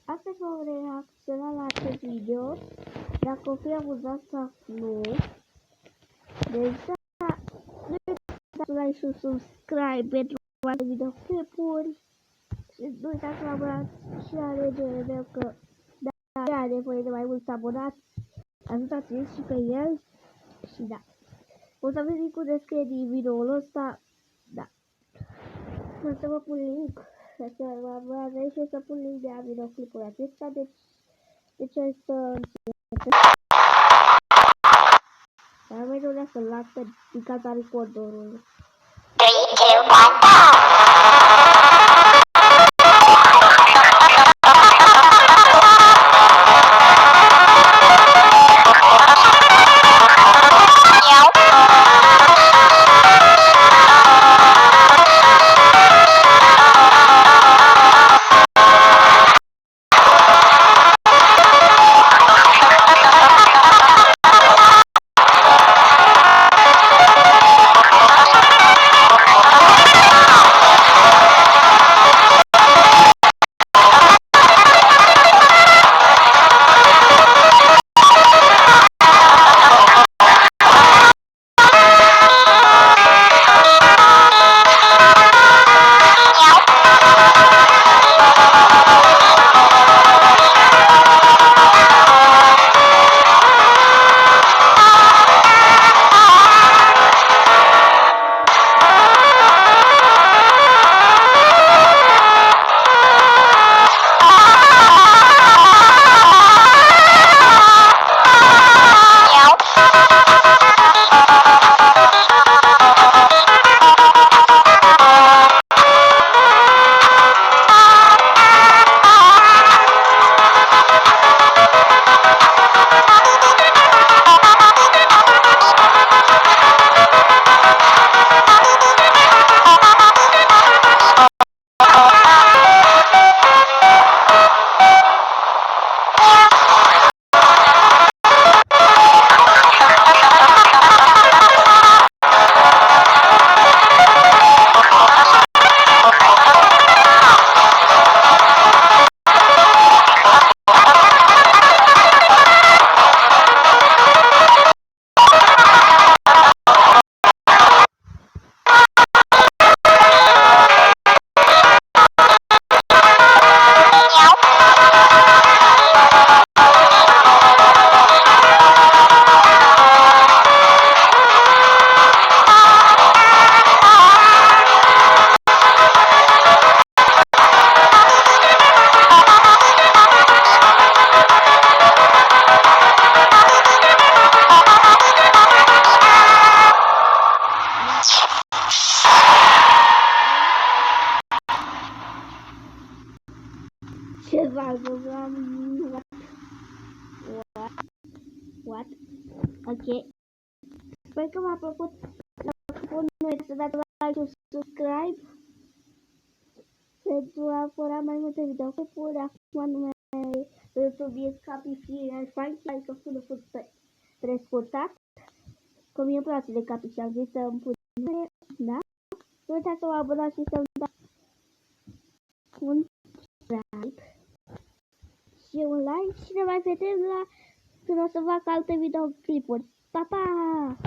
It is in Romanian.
Astăzi vom reacționa la acest video. Dacă o fi amuzat sau nu. Deci nu uitați să like și subscribe pentru alte videoclipuri. Și nu uitați să abonați și la regele meu, că dacă are nevoie de mai mulți abonați, ajutați-l și pe el. Și da, o să aveți linkul de descriere din videoul ăsta. Da, o să vă pun link, să vă abonați și o să pun link de la videoclipul acesta. Deci o să înțelegeți. Dar mai nu să-l las din cauza recorderului. 3, 2, 1, go! What? Ok. Sper că v-a plăcut. Nu uitați să dați like și subscribe pentru a apăra mai multe videoclipuri. Acum numele pe YouTube e Capifier Funky, adică sună foarte prescurtat. Că mie îmi place de Capi și am zis să îmi pun numele, da? Nu uitați să vă abonați și să-mi dați un subscribe și un like și ne mai vedem la când o să fac alte videoclipuri. Pa, pa!